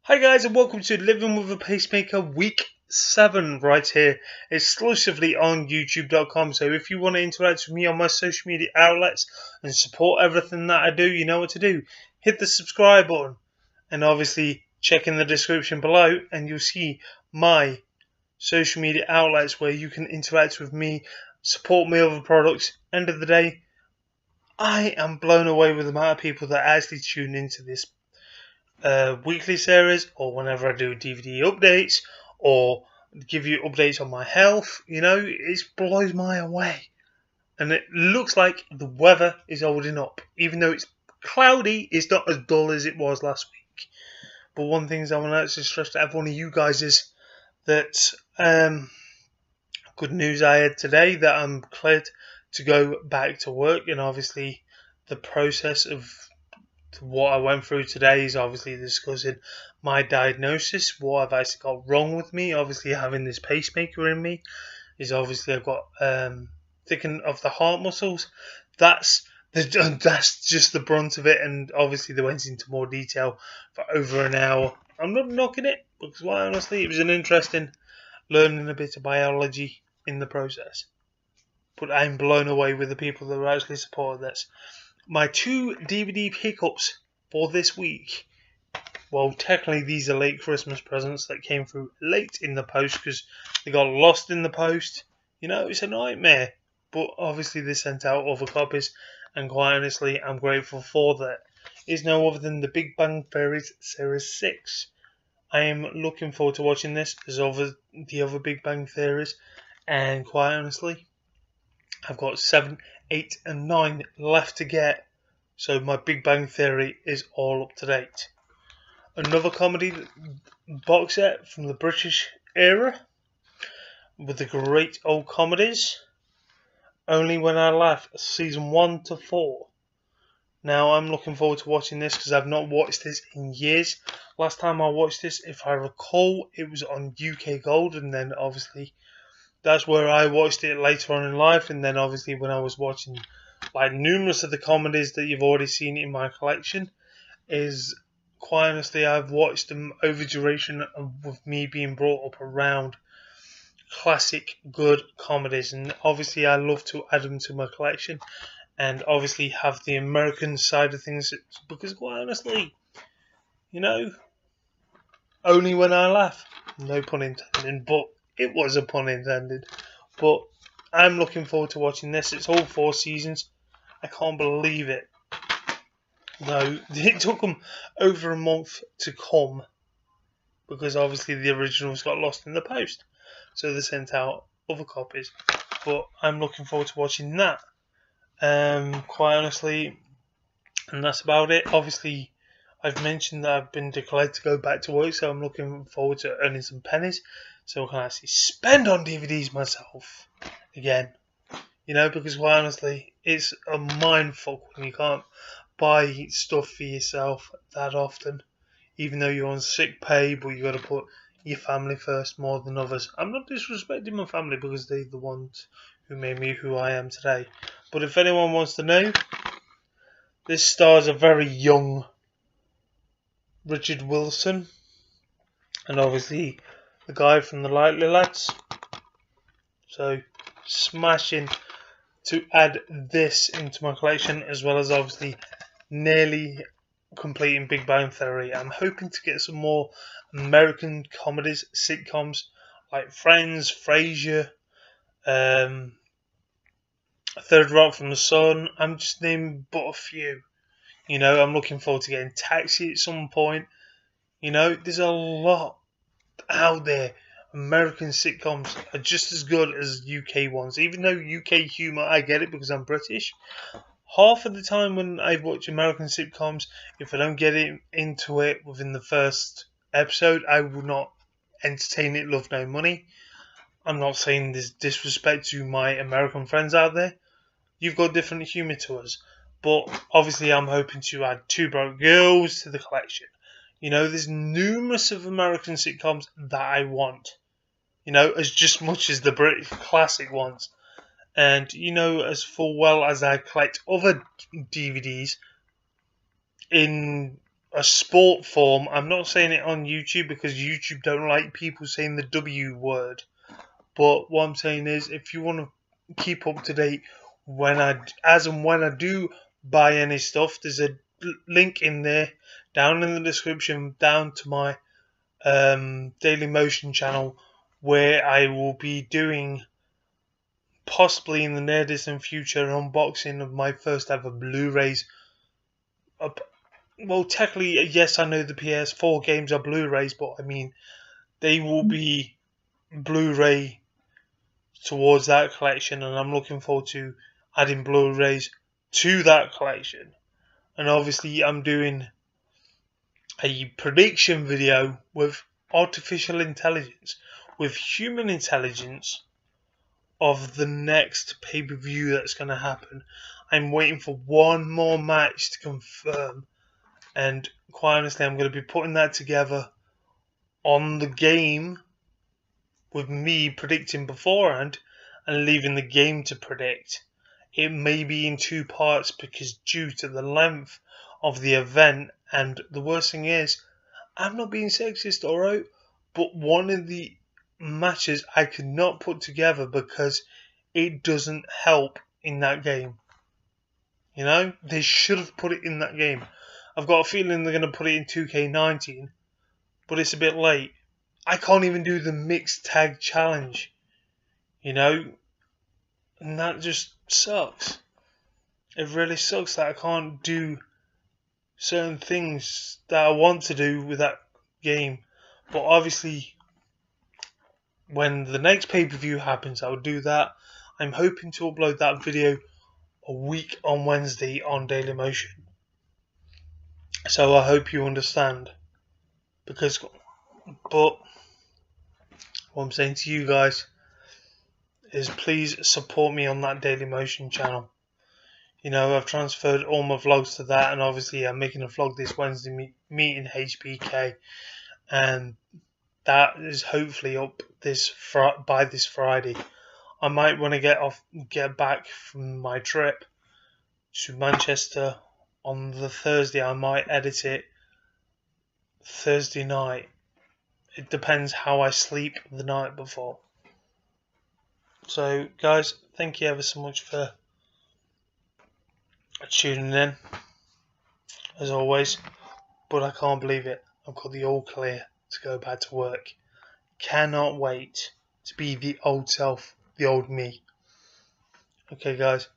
Hi guys and welcome to Living with a Pacemaker week 7 right here exclusively on youtube.com. So if you want to interact with me on my social media outlets and support everything that I do, you know what to do. Hit the subscribe button and obviously check in the description below and you'll see my social media outlets where you can interact with me, support me over products. End of the day, I am blown away with the amount of people that actually tune into this weekly series, or whenever I do DVD updates or give you updates on my health. You know, it blows my away, and it looks like the weather is holding up. Even though it's cloudy, it's not as dull as it was last week. But one thing I want to stress to every one of you guys is that good news I had today that I'm cleared to go back to work, and obviously the process of what I went through today is obviously discussing my diagnosis, what I've actually got wrong with me. Obviously, having this pacemaker in me is obviously I've got thickening of the heart muscles. That's just the brunt of it, and obviously they went into more detail for over an hour. I'm not knocking it because, quite honestly, it was an interesting learning a bit of biology in the process. But I'm blown away with the people that actually supported this. My 2 DVD pickups for this week. Well, technically these are late Christmas presents that came through late in the post because they got lost in the post. You know, it's a nightmare. But obviously they sent out other copies, and quite honestly, I'm grateful for that. It's no other than the Big Bang Theory Series 6. I am looking forward to watching this as over the other Big Bang Theories, and quite honestly, I've got 7, 8 and 9 left to get, so my Big Bang Theory is all up to date. Another comedy box set from the British era with the great old comedies. Only When I Laugh, season 1 to 4. Now I'm looking forward to watching this because I've not watched this in years. Last time I watched this, if I recall, it was on UK Gold, and then obviously that's where I watched it later on in life. And then obviously when I was watching like numerous of the comedies that you've already seen in my collection, is quite honestly I've watched them over duration of me being brought up around classic good comedies, and obviously I love to add them to my collection and obviously have the American side of things because quite honestly, you know, only when I laugh, no pun intended, but it was a pun intended. But I'm looking forward to watching this. It's all 4 seasons. I can't believe it. No, it took them over a month to come because obviously the originals got lost in the post. So they sent out other copies. But I'm looking forward to watching that. Quite honestly, and that's about it. Obviously, I've mentioned that I've been declared to go back to work, so I'm looking forward to earning some pennies so I can actually spend on DVDs myself again. You know, because quite honestly, it's a mindfuck when you can't buy stuff for yourself that often, even though you're on sick pay, but you got to put your family first more than others. I'm not disrespecting my family because they're the ones who made me who I am today. But if anyone wants to know, this stars a very young Richard Wilson, and obviously the guy from the Lightly Lads. So smashing to add this into my collection, as well as obviously nearly completing Big Bang Theory. I'm hoping to get some more American comedies, sitcoms like Friends, Frasier, Third Rock from the Sun. I'm just naming but a few. You know, I'm looking forward to getting Taxi at some point. You know, there's a lot out there. American sitcoms are just as good as UK ones. Even though UK humour, I get it because I'm British. Half of the time when I watch American sitcoms, if I don't get into it within the first episode, I will not entertain it. Love no money. I'm not saying this disrespect to my American friends out there. You've got different humour to us. But obviously I'm hoping to add Two Broke Girls to the collection. You know, there's numerous of American sitcoms that I want. You know, as just much as the British classic ones. And, you know, as full well as I collect other DVDs in a sport form. I'm not saying it on YouTube because YouTube don't like people saying the W word. But what I'm saying is, if you want to keep up to date when I do buy any stuff, there's a link in there down in the description down to my Daily Motion channel where I will be doing possibly in the near distant future an unboxing of my first ever Blu-rays. Well, technically, yes, I know the PS4 games are Blu-rays, but I mean they will be Blu-ray towards that collection, and I'm looking forward to adding Blu-rays to that collection. And obviously I'm doing a prediction video with artificial intelligence, with human intelligence, of the next pay-per-view that's going to happen. I'm waiting for one more match to confirm, and quite honestly I'm going to be putting that together on the game with me predicting beforehand and leaving the game to predict. It may be in two parts because due to the length of the event, and the worst thing is, I'm not being sexist, alright, but one of the matches I could not put together because it doesn't help in that game. You know, they should have put it in that game. I've got a feeling they're going to put it in 2K19, but it's a bit late. I can't even do the mixed tag challenge, you know, and that just sucks. It really sucks that I can't do certain things that I want to do with that game. But obviously, when the next pay-per-view happens, I'll do that. I'm hoping to upload that video a week on Wednesday on Dailymotion. So I hope you understand. But what I'm saying to you guys is please support me on that Dailymotion channel. You know, I've transferred all my vlogs to that, and obviously I'm making a vlog this Wednesday meeting HBK, and that is hopefully up by this Friday. I might want to get back from my trip to Manchester on the Thursday. I might edit it Thursday night. It depends how I sleep the night before. So, guys, thank you ever so much for tuning in, as always. But I can't believe it. I've got the all clear to go back to work. Cannot wait to be the old self, the old me. Okay, guys.